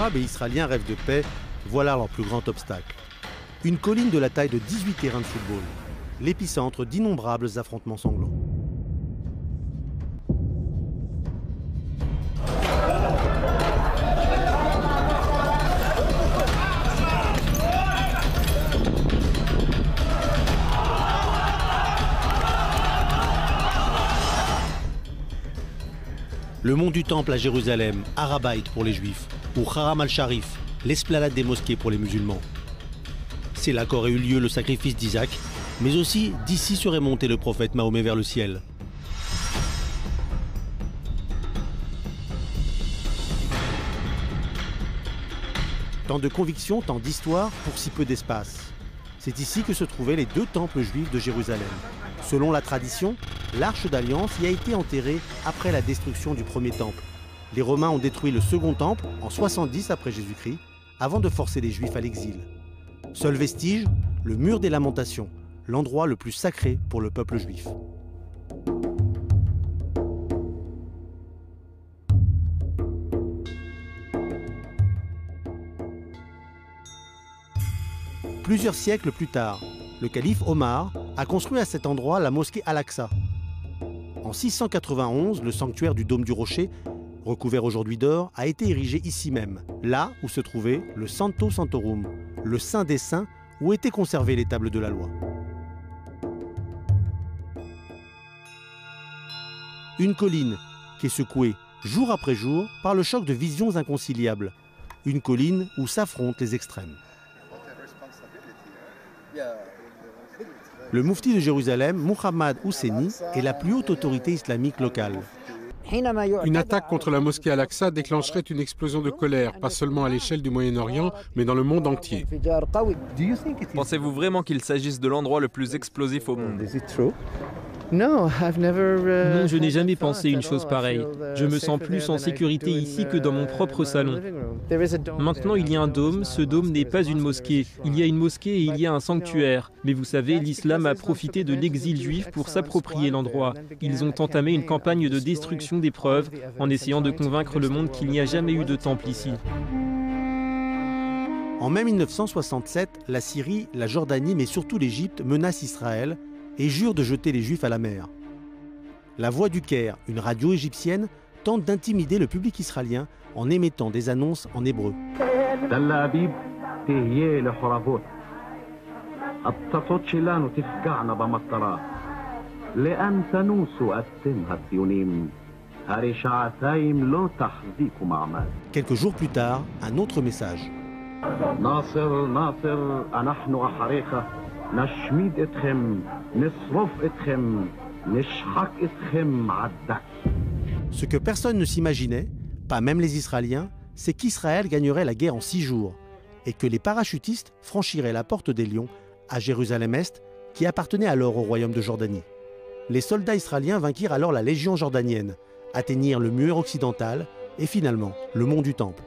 Arabes et Israéliens rêvent de paix, voilà leur plus grand obstacle. Une colline de la taille de 18 terrains de football, l'épicentre d'innombrables affrontements sanglants. Le mont du Temple à Jérusalem, Har-Habayit pour les Juifs, ou Haram al-Sharif, l'esplanade des mosquées pour les musulmans. C'est là qu'aurait eu lieu le sacrifice d'Isaac, mais aussi d'ici serait monté le prophète Mahomet vers le ciel. Tant de convictions, tant d'histoire pour si peu d'espace. C'est ici que se trouvaient les deux temples juifs de Jérusalem. Selon la tradition, l'Arche d'Alliance y a été enterrée après la destruction du premier temple. Les Romains ont détruit le second temple en 70 après Jésus-Christ, avant de forcer les Juifs à l'exil. Seul vestige, le mur des Lamentations, l'endroit le plus sacré pour le peuple juif. Plusieurs siècles plus tard, le calife Omar a construit à cet endroit la mosquée Al-Aqsa. En 691, le sanctuaire du Dôme du Rocher, recouvert aujourd'hui d'or, a été érigé ici même, là où se trouvait le Santo Santorum, le Saint des Saints, où étaient conservées les tables de la loi. Une colline qui est secouée jour après jour par le choc de visions inconciliables. Une colline où s'affrontent les extrêmes. Le moufti de Jérusalem, Muhammad Husseini, est la plus haute autorité islamique locale. Une attaque contre la mosquée Al-Aqsa déclencherait une explosion de colère, pas seulement à l'échelle du Moyen-Orient, mais dans le monde entier. Pensez-vous vraiment qu'il s'agisse de l'endroit le plus explosif au monde? Non, je n'ai jamais pensé une chose pareille. Je me sens plus en sécurité ici que dans mon propre salon. Maintenant, il y a un dôme. Ce dôme n'est pas une mosquée. Il y a une mosquée et il y a un sanctuaire. Mais vous savez, l'islam a profité de l'exil juif pour s'approprier l'endroit. Ils ont entamé une campagne de destruction des preuves en essayant de convaincre le monde qu'il n'y a jamais eu de temple ici. En mai 1967, la Syrie, la Jordanie, mais surtout l'Égypte menacent Israël et jure de jeter les Juifs à la mer. La Voix du Caire, une radio égyptienne, tente d'intimider le public israélien en émettant des annonces en hébreu. Quelques jours plus tard, un autre message. Ce que personne ne s'imaginait, pas même les Israéliens, c'est qu'Israël gagnerait la guerre en 6 jours et que les parachutistes franchiraient la porte des Lions à Jérusalem-Est, qui appartenait alors au royaume de Jordanie. Les soldats israéliens vainquirent alors la légion jordanienne, atteignirent le mur occidental et finalement le mont du Temple.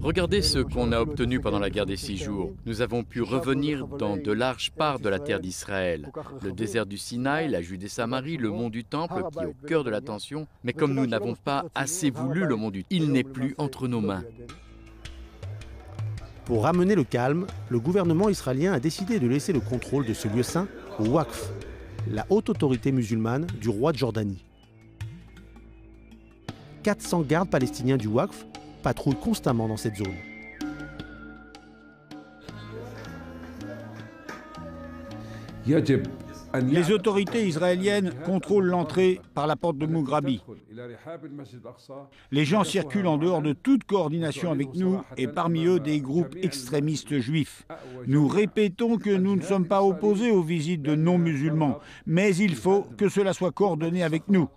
Regardez ce qu'on a obtenu pendant la guerre des 6 jours. Nous avons pu revenir dans de larges parts de la terre d'Israël. Le désert du Sinaï, la Judée-Samarie, le mont du Temple, qui est au cœur de l'attention. Mais comme nous n'avons pas assez voulu le mont du Temple, il n'est plus entre nos mains. Pour ramener le calme, le gouvernement israélien a décidé de laisser le contrôle de ce lieu saint au Waqf, la haute autorité musulmane du roi de Jordanie. 400 gardes palestiniens du Waqf patrouillent constamment dans cette zone. Les autorités israéliennes contrôlent l'entrée par la porte de Mougrabi. Les gens circulent en dehors de toute coordination avec nous et parmi eux des groupes extrémistes juifs. Nous répétons que nous ne sommes pas opposés aux visites de non-musulmans, mais il faut que cela soit coordonné avec nous.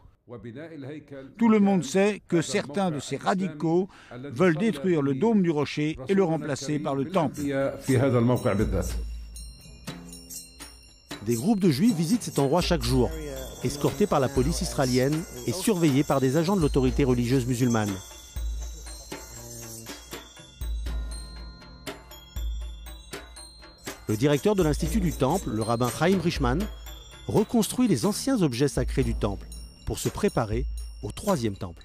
Tout le monde sait que certains de ces radicaux veulent détruire le dôme du rocher et le remplacer par le temple. Des groupes de juifs visitent cet endroit chaque jour, escortés par la police israélienne et surveillés par des agents de l'autorité religieuse musulmane. Le directeur de l'Institut du Temple, le rabbin Chaim Richman, reconstruit les anciens objets sacrés du Temple pour se préparer au troisième temple.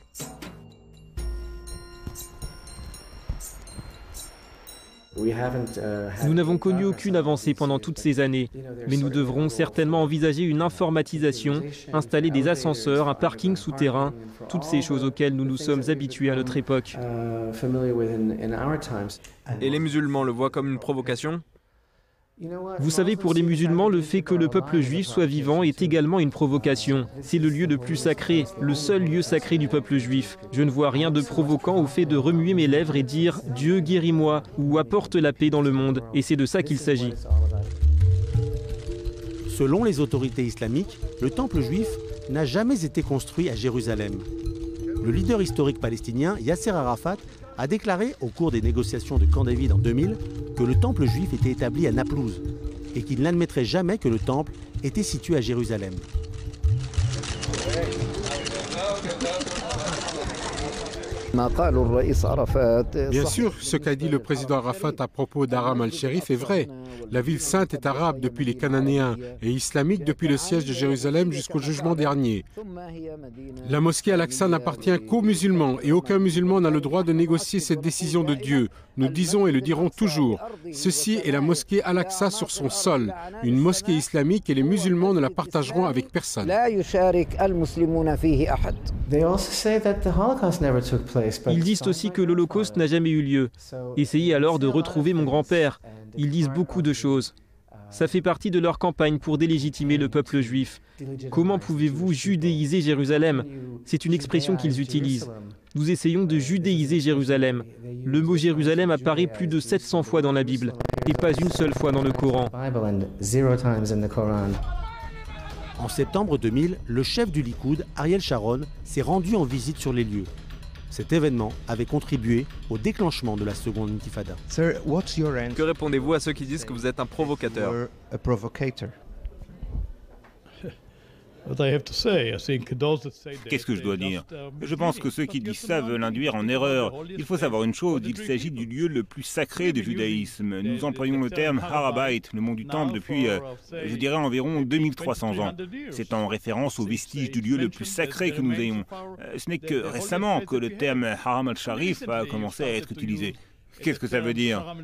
Nous n'avons connu aucune avancée pendant toutes ces années, mais nous devrons certainement envisager une informatisation, installer des ascenseurs, un parking souterrain, toutes ces choses auxquelles nous nous sommes habitués à notre époque. Et les musulmans le voient comme une provocation? Vous savez, pour les musulmans, le fait que le peuple juif soit vivant est également une provocation. C'est le lieu le plus sacré, le seul lieu sacré du peuple juif. Je ne vois rien de provoquant au fait de remuer mes lèvres et dire « Dieu guéris-moi » ou « Apporte la paix dans le monde ». Et c'est de ça qu'il s'agit. Selon les autorités islamiques, le temple juif n'a jamais été construit à Jérusalem. Le leader historique palestinien Yasser Arafat a déclaré au cours des négociations de Camp David en 2000 que le temple juif était établi à Naplouse et qu'il n'admettrait jamais que le temple était situé à Jérusalem. Bien sûr, ce qu'a dit le président Arafat à propos d'Aram al-Sharif est vrai. La ville sainte est arabe depuis les Cananéens et islamique depuis le siège de Jérusalem jusqu'au jugement dernier. La mosquée Al-Aqsa n'appartient qu'aux musulmans et aucun musulman n'a le droit de négocier cette décision de Dieu. Nous disons et le dirons toujours, ceci est la mosquée Al-Aqsa sur son sol, une mosquée islamique et les musulmans ne la partageront avec personne. Ils disent aussi que l'Holocauste n'a jamais eu lieu. Essayez alors de retrouver mon grand-père. Ils disent beaucoup de choses. Ça fait partie de leur campagne pour délégitimer le peuple juif. Comment pouvez-vous judéiser Jérusalem? C'est une expression qu'ils utilisent. Nous essayons de judéiser Jérusalem. Le mot Jérusalem apparaît plus de 700 fois dans la Bible, et pas une seule fois dans le Coran. En septembre 2000, le chef du Likoud, Ariel Sharon, s'est rendu en visite sur les lieux. Cet événement avait contribué au déclenchement de la seconde intifada. Que répondez-vous à ceux qui disent que vous êtes un provocateur? Qu'est-ce que je dois dire? Je pense que ceux qui disent ça veulent induire en erreur. Il faut savoir une chose, il s'agit du lieu le plus sacré du judaïsme. Nous employons le terme Harabait, le mont du Temple, depuis, je dirais, environ 2300 ans. C'est en référence aux vestiges du lieu le plus sacré que nous ayons. Ce n'est que récemment que le terme Haram al-Sharif a commencé à être utilisé. Qu'est-ce que ça veut dire?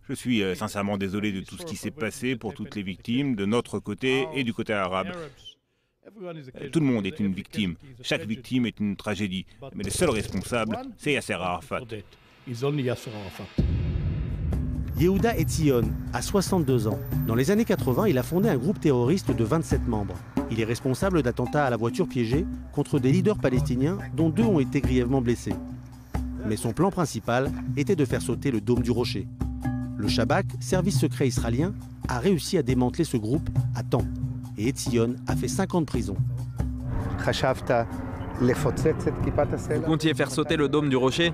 Je suis sincèrement désolé de tout ce qui s'est passé pour toutes les victimes, de notre côté et du côté arabe. Tout le monde est une victime. Chaque victime est une tragédie. Mais le seul responsable, c'est Yasser Arafat. Yehuda Etzion a 62 ans. Dans les années 80, il a fondé un groupe terroriste de 27 membres. Il est responsable d'attentats à la voiture piégée contre des leaders palestiniens dont 2 ont été grièvement blessés. Mais son plan principal était de faire sauter le dôme du rocher. Le Shabak, service secret israélien, a réussi à démanteler ce groupe à temps. Et Etzion a fait 5 ans de prison. Vous comptiez faire sauter le dôme du rocher?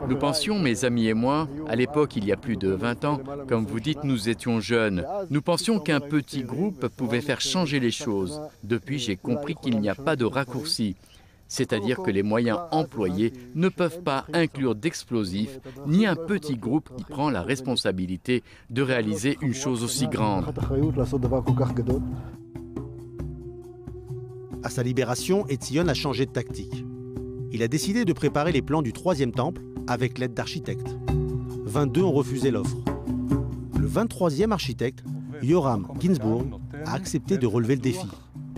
Nous pensions, mes amis et moi, à l'époque, il y a plus de 20 ans, comme vous dites, nous étions jeunes. Nous pensions qu'un petit groupe pouvait faire changer les choses. Depuis, j'ai compris qu'il n'y a pas de raccourci. C'est-à-dire que les moyens employés ne peuvent pas inclure d'explosifs, ni un petit groupe qui prend la responsabilité de réaliser une chose aussi grande. À sa libération, Etzion a changé de tactique. Il a décidé de préparer les plans du 3e temple avec l'aide d'architectes. 22 ont refusé l'offre. Le 23e architecte, Yoram Ginsburg, a accepté de relever le défi.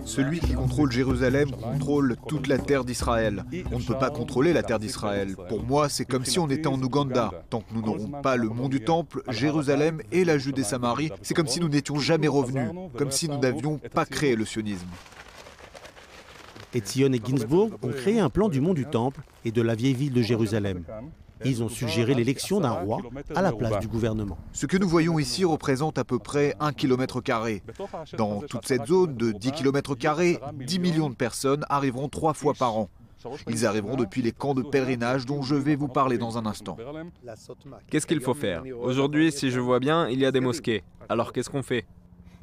Celui qui contrôle Jérusalem contrôle toute la terre d'Israël. On ne peut pas contrôler la terre d'Israël. Pour moi, c'est comme si on était en Ouganda. Tant que nous n'aurons pas le mont du Temple, Jérusalem et la Judée-Samarie, c'est comme si nous n'étions jamais revenus, comme si nous n'avions pas créé le sionisme. Etzion et Ginsburg ont créé un plan du mont du Temple et de la vieille ville de Jérusalem. Ils ont suggéré l'élection d'un roi à la place du gouvernement. Ce que nous voyons ici représente à peu près 1 km². Dans toute cette zone de 10 km², 10 millions de personnes arriveront 3 fois par an. Ils arriveront depuis les camps de pèlerinage dont je vais vous parler dans un instant. Qu'est-ce qu'il faut faire? Aujourd'hui, si je vois bien, il y a des mosquées. Alors qu'est-ce qu'on fait?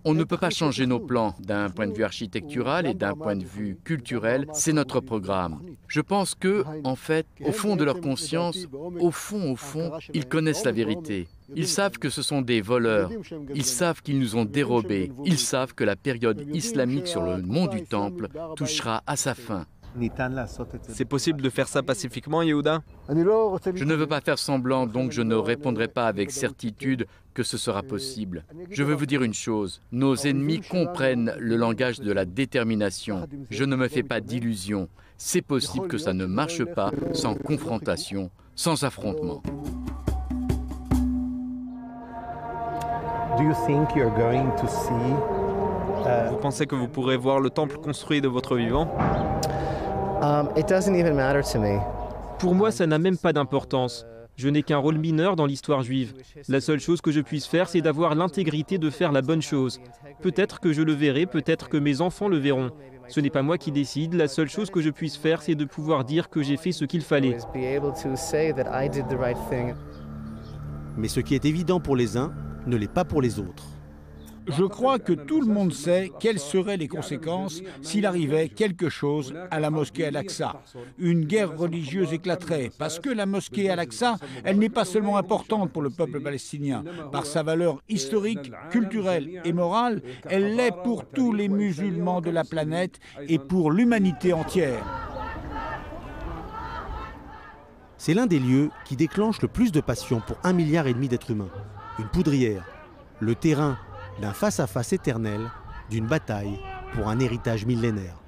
On ne peut pas changer nos plans d'un point de vue architectural et d'un point de vue culturel, c'est notre programme. Je pense que, en fait, au fond de leur conscience, au fond, ils connaissent la vérité. Ils savent que ce sont des voleurs, ils savent qu'ils nous ont dérobés, ils savent que la période islamique sur le mont du Temple touchera à sa fin. C'est possible de faire ça pacifiquement, Yehuda? Je ne veux pas faire semblant, donc je ne répondrai pas avec certitude que ce sera possible. Je veux vous dire une chose, nos ennemis comprennent le langage de la détermination. Je ne me fais pas d'illusions. C'est possible que ça ne marche pas sans confrontation, sans affrontement. Vous pensez que vous pourrez voir le temple construit de votre vivant? Pour moi, ça n'a même pas d'importance. Je n'ai qu'un rôle mineur dans l'histoire juive. La seule chose que je puisse faire, c'est d'avoir l'intégrité de faire la bonne chose. Peut-être que je le verrai, peut-être que mes enfants le verront. Ce n'est pas moi qui décide, la seule chose que je puisse faire, c'est de pouvoir dire que j'ai fait ce qu'il fallait. Mais ce qui est évident pour les uns ne l'est pas pour les autres. Je crois que tout le monde sait quelles seraient les conséquences s'il arrivait quelque chose à la mosquée Al-Aqsa. Une guerre religieuse éclaterait, parce que la mosquée Al-Aqsa, elle n'est pas seulement importante pour le peuple palestinien. Par sa valeur historique, culturelle et morale, elle l'est pour tous les musulmans de la planète et pour l'humanité entière. C'est l'un des lieux qui déclenche le plus de passion pour 1,5 milliard d'êtres humains. Une poudrière, le terrain d'un face-à-face éternel, d'une bataille pour un héritage millénaire.